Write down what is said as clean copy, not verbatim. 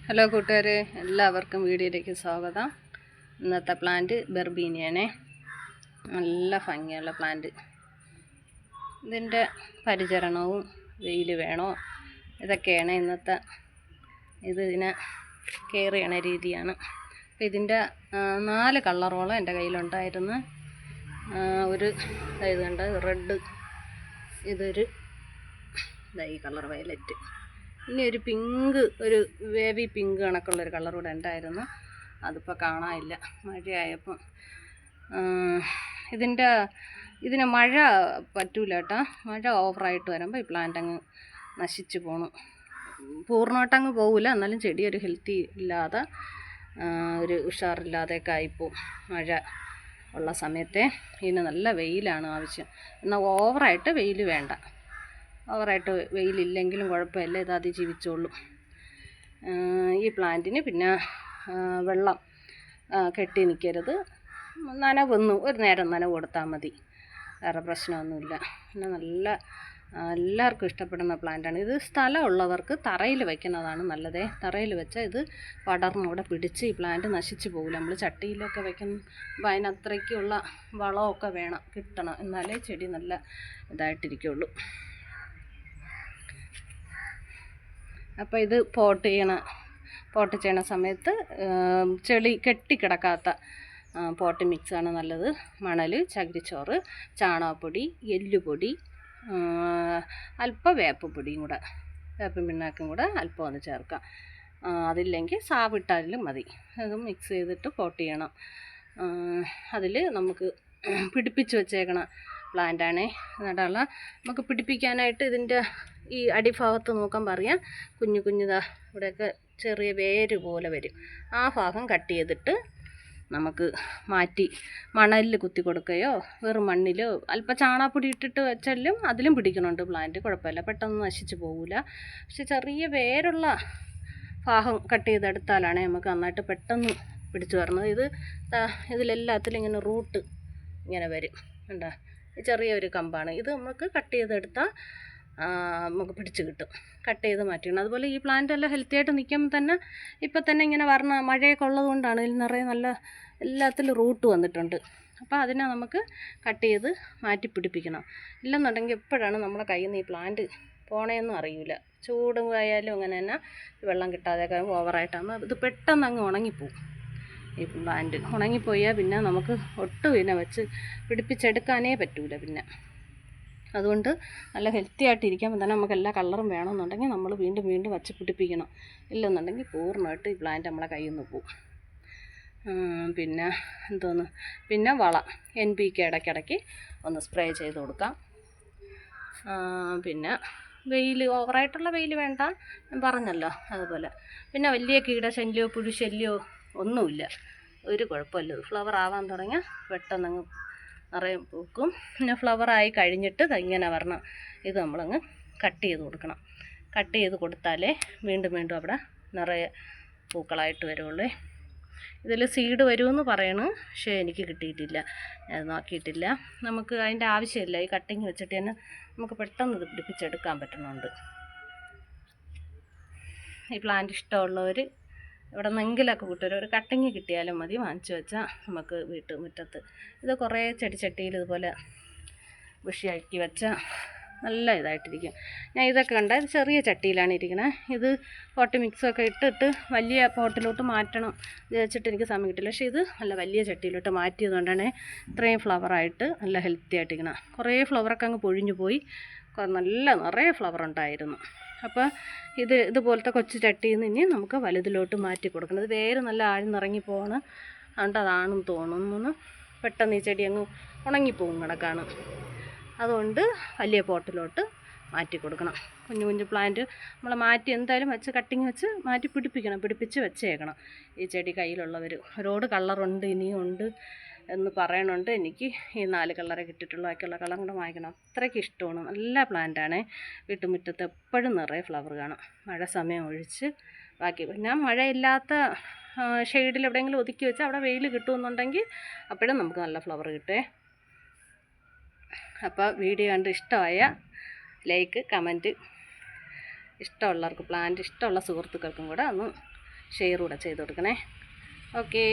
Hello കൂട്ടുകാരെ, എല്ലാവർക്കും വീഡിയോയിലേക്ക് സ്വാഗതം. ഇന്നത്തെ പ്ലാന്റ് ബെർബീനിയാണേ. നല്ല ഭംഗിയുള്ള പ്ലാന്റ്. ഇതിൻ്റെ പരിചരണവും വെയിൽ വേണോ ഇതൊക്കെയാണ് ഇന്നത്തെ ഇതിനെ കെയർ ചെയ്യണ രീതിയാണ്. അപ്പോൾ ഇതിൻ്റെ 4 കളറോളം എൻ്റെ കയ്യിലുണ്ടായിരുന്നു. ഒരു ഇത് കണ്ട് റെഡ്, ഇതൊരു ഈ കളർ വയലറ്റ്, ഇനി ഒരു പിങ്ക്, ഒരു വേവി പിങ്ക് കണക്കുള്ളൊരു കളർ കൂടെ ഉണ്ടായിരുന്നു. അതിപ്പോൾ കാണാനില്ല, മഴയായപ്പം. ഇതിന് മഴ പറ്റൂല കേട്ടോ. മഴ ഓവറായിട്ട് വരുമ്പോൾ ഈ പ്ലാന്റ് അങ്ങ് നശിച്ചു പോണു. പൂർണ്ണമായിട്ടങ്ങ് പോകില്ല, എന്നാലും ചെടി ഒരു ഹെൽത്തി ഇല്ലാതെ, ഒരു ഉഷാറില്ലാതെയൊക്കെ ആയിപ്പോവും. മഴ ഉള്ള സമയത്തെ ഇതിന് നല്ല വെയിലാണ് ആവശ്യം. എന്നാൽ ഓവറായിട്ട് വെയിൽ വേണ്ട. ഓവറായിട്ട് വെയിലില്ലെങ്കിലും കുഴപ്പമില്ല, ഇത് അതിജീവിച്ചോളും. ഈ പ്ലാന്റിന് പിന്നെ വെള്ളം കെട്ടി നിൽക്കരുത്. നനവൊന്നും ഒരു നേരം നനവ് കൊടുത്താൽ മതി, വേറെ പ്രശ്നമൊന്നുമില്ല. പിന്നെ നല്ല എല്ലാവർക്കും ഇഷ്ടപ്പെടുന്ന പ്ലാന്റാണ് ഇത്. സ്ഥലമുള്ളവർക്ക് തറയിൽ വയ്ക്കുന്നതാണ് നല്ലത്. തറയിൽ വെച്ചാൽ ഇത് പടർന്നൂടെ പിടിച്ച് ഈ പ്ലാന്റ് നശിച്ചു പോകില്ല. നമ്മൾ ചട്ടിയിലൊക്കെ വയ്ക്കുമ്പോൾ അതിനത്രയ്ക്കുള്ള വളമൊക്കെ കിട്ടണം, എന്നാലേ ചെടി നല്ല ഇതായിട്ടിരിക്കുള്ളൂ. അപ്പോൾ ഇത് പോട്ട് ചെയ്യണ സമയത്ത് ചെളി കെട്ടിക്കിടക്കാത്ത പോട്ട് മിക്സാണ് നല്ലത്. മണൽ, ചകിരിച്ചോറ്, ചാണകപ്പൊടി, എല്ലുപൊടി, അല്പം വേപ്പപ്പൊടിയും കൂടെ, വേപ്പും പിണ്ണാക്കും കൂടെ അല്പം ഒന്ന് ചേർക്കാം. അതില്ലെങ്കിൽ സാവിട്ടാലും മതി. അത് മിക്സ് ചെയ്തിട്ട് പോട്ട് ചെയ്യണം. അതിൽ നമുക്ക് പിടിപ്പിച്ച് വെച്ചേക്കണ പ്ലാന്റാണേ. എന്നിട്ടുള്ള നമുക്ക് പിടിപ്പിക്കാനായിട്ട് ഇതിൻ്റെ ഈ അടിഭാഗത്ത് നോക്കാൻ പറയാം, കുഞ്ഞു കുഞ്ഞുതാ ഇവിടെയൊക്കെ ചെറിയ വേര് പോലെ വരും. ആ ഭാഗം കട്ട് ചെയ്തിട്ട് നമുക്ക് മാറ്റി മണലിൽ കുത്തി കൊടുക്കുകയോ വെറും മണ്ണിലോ അല്പം ചാണകപ്പൊടി ഇട്ടിട്ട് വെച്ചാലും അതിലും പിടിക്കണുണ്ട് പ്ലാന്റ്. കുഴപ്പമില്ല, പെട്ടെന്ന് നശിച്ച് പോകില്ല. പക്ഷെ ചെറിയ വേരുള്ള ഭാഗം കട്ട് ചെയ്തെടുത്താലാണ് നമുക്ക് നന്നായിട്ട് പെട്ടെന്ന് പിടിച്ചു വരുന്നത്. ഇതിലെല്ലാത്തിലും ഇങ്ങനെ റൂട്ട് ഇങ്ങനെ വരും, കണ്ടോ? ചെറിയൊരു കമ്പാണ് ഇത്. നമുക്ക് കട്ട് ചെയ്തെടുത്താൽ നമുക്ക് പിടിച്ച് കിട്ടും. കട്ട് ചെയ്ത് മാറ്റിക്കണം. അതുപോലെ ഈ പ്ലാന്റ് എല്ലാം ഹെൽത്തി ആയിട്ട് നിൽക്കുമ്പോൾ തന്നെ ഇപ്പം തന്നെ ഇങ്ങനെ മഴയൊക്കെ ഉള്ളത് കൊണ്ടാണ് ഇതിൽ നിറയെ നല്ല എല്ലാത്തിലും റൂട്ട് വന്നിട്ടുണ്ട്. അപ്പോൾ അതിനെ നമുക്ക് കട്ട് ചെയ്ത് മാറ്റി പിടിപ്പിക്കണം. ഇല്ലെന്നുണ്ടെങ്കിൽ എപ്പോഴാണ് നമ്മളെ കയ്യിൽ നിന്ന് ഈ പ്ലാന്റ് പോണേന്നും അറിയില്ല. ചൂടുമായാലും അങ്ങനെ തന്നെ വെള്ളം കിട്ടാതെയൊക്കെ ഓവറായിട്ടാകുമ്പോൾ ഇത് പെട്ടെന്ന് അങ്ങ് ഉണങ്ങിപ്പോവും. ഈ പ്ലാന്റ് ഉണങ്ങിപ്പോയാൽ പിന്നെ നമുക്ക് ഒട്ടും ഇതിനെ വെച്ച് പിടിപ്പിച്ചെടുക്കാനേ പറ്റൂല. പിന്നെ അതുകൊണ്ട് നല്ല ഹെൽത്തി ആയിട്ടിരിക്കുമ്പോൾ തന്നെ നമുക്ക് എല്ലാ കളറും വേണമെന്നുണ്ടെങ്കിൽ നമ്മൾ വീണ്ടും വീണ്ടും വച്ച് പിടിപ്പിക്കണം. ഇല്ലെന്നുണ്ടെങ്കിൽ പൂർണ്ണമായിട്ട് ഈ പ്ലാന്റ് നമ്മളെ കയ്യിൽ നിന്ന് പോവും. പിന്നെ പിന്നെ വളം NPK ഇടയ്ക്കിടയ്ക്ക് ഒന്ന് സ്പ്രേ ചെയ്ത് കൊടുക്കാം. പിന്നെ വെയിൽ, ഓവറായിട്ടുള്ള വെയിൽ വേണ്ട, ഞാൻ പറഞ്ഞല്ലോ. അതുപോലെ പിന്നെ വലിയ കീടശല്യമോ പുഴുശല്യമോ ഒന്നുമില്ല, ഒരു കുഴപ്പമില്ല. ഫ്ലവർ ആവാൻ തുടങ്ങിയാൽ പെട്ടെന്നങ്ങ് നിറയെ പൂക്കും. പിന്നെ ഫ്ലവറായി കഴിഞ്ഞിട്ട് ഇങ്ങനെ വരണം. ഇത് നമ്മളങ്ങ് കട്ട് ചെയ്ത് കൊടുക്കണം. കട്ട് ചെയ്ത് കൊടുത്താലേ വീണ്ടും വീണ്ടും അവിടെ നിറയെ പൂക്കളായിട്ട് വരുള്ളൂ. ഇതിൽ സീഡ് വരുമെന്ന് പറയണു, പക്ഷേ എനിക്ക് കിട്ടിയിട്ടില്ല, ഞാൻ നോക്കിയിട്ടില്ല. നമുക്ക് അതിൻ്റെ ആവശ്യമില്ല. ഈ കട്ടിങ് വെച്ചിട്ട് തന്നെ നമുക്ക് പെട്ടെന്ന് ഇത് പിടിപ്പിച്ചെടുക്കാൻ പറ്റുന്നുണ്ട്. ഈ പ്ലാന്റ് ഇഷ്ടമുള്ളവർ ഇവിടെ നിന്നെങ്കിലൊക്കെ കൂട്ടുവരും ഒരു കട്ടിങ് കിട്ടിയാലും മതി, വാങ്ങിച്ചു വെച്ചാൽ നമുക്ക് മുറ്റത്ത് ഇത് കുറേ ചെടിച്ചട്ടിയിൽ ഇതുപോലെ ബുഷിയാക്കി വെച്ചാൽ നല്ല ഇതായിട്ടിരിക്കും. ഞാൻ ഇതൊക്കെ ഇത് ചെറിയ ചട്ടിയിലാണ് ഇരിക്കുന്നത്. ഇത് പോട്ട് മിക്സൊക്കെ ഇട്ടിട്ട് വലിയ പോട്ടിലോട്ട് മാറ്റണം വിചാരിച്ചിട്ട് എനിക്ക് സമയം കിട്ടില്ല. പക്ഷേ ഇത് നല്ല വലിയ ചട്ടിയിലോട്ട് മാറ്റിയതുകൊണ്ടാണ് ഇത്രയും ഫ്ലവറായിട്ട് നല്ല ഹെൽത്തി ആയിട്ടിരിക്കണം. കുറേ ഫ്ലവറൊക്കെ അങ്ങ് പൊഴിഞ്ഞു പോയി, നിറയെ ഫ്ലവർ ഉണ്ടായിരുന്നു. അപ്പോൾ ഇതുപോലത്തെ കൊച്ചു ചട്ടിയിൽ നിന്ന് ഇനി നമുക്ക് വലുതിലോട്ട് മാറ്റി കൊടുക്കണം. ഇത് വേര് നല്ല ആഴ്ന്നിറങ്ങി പോകണം. അതുകൊണ്ട് അതാണെന്ന് തോന്നുന്നു. പെട്ടെന്ന് ഈ ചെടി അങ്ങ് ഉണങ്ങിപ്പോകും കിടക്കാണ്. അതുകൊണ്ട് വലിയ പോട്ടിലോട്ട് മാറ്റി കൊടുക്കണം. കുഞ്ഞു കുഞ്ഞു പ്ലാന്റ് നമ്മൾ മാറ്റി എന്തായാലും വെച്ച് കട്ടിങ് വെച്ച് മാറ്റി പിടിപ്പിച്ച് വെച്ചേക്കണം. ഈ ചെടി കയ്യിലുള്ളവർ ഒരുപാട് കളറുണ്ട്, ഇനിയും ഉണ്ട് എന്ന് പറയണുണ്ട്. എനിക്ക് ഈ 4 കളറേ കിട്ടിയിട്ടുള്ളൂ, ബാക്കിയുള്ള കളർ കൂടെ വാങ്ങിക്കണം. അത്രയ്ക്ക് ഇഷ്ടമാണ്. നല്ല പ്ലാന്റാണ്. വീട്ടുമുറ്റത്ത് എപ്പോഴും നിറയെ ഫ്ലവർ കാണും, മഴ സമയം ഒഴിച്ച്. ബാക്കി പിന്നെ മഴയില്ലാത്ത ഷെയ്ഡിൽ എവിടെയെങ്കിലും ഒതുക്കി വെച്ചാൽ അവിടെ വെയിൽ കിട്ടുമെന്നുണ്ടെങ്കിൽ അപ്പോഴും നമുക്ക് നല്ല ഫ്ലവർ കിട്ടുമേ. അപ്പോൾ വീഡിയോ കണ്ട് ഇഷ്ടമായ ലൈക്ക്, കമൻറ്റ്, ഇഷ്ടമുള്ളവർക്ക് പ്ലാന്റ് ഇഷ്ടമുള്ള സുഹൃത്തുക്കൾക്കും കൂടെ ഒന്ന് ഷെയർ കൂടെ ചെയ്ത് കൊടുക്കണേ. ഓക്കേ.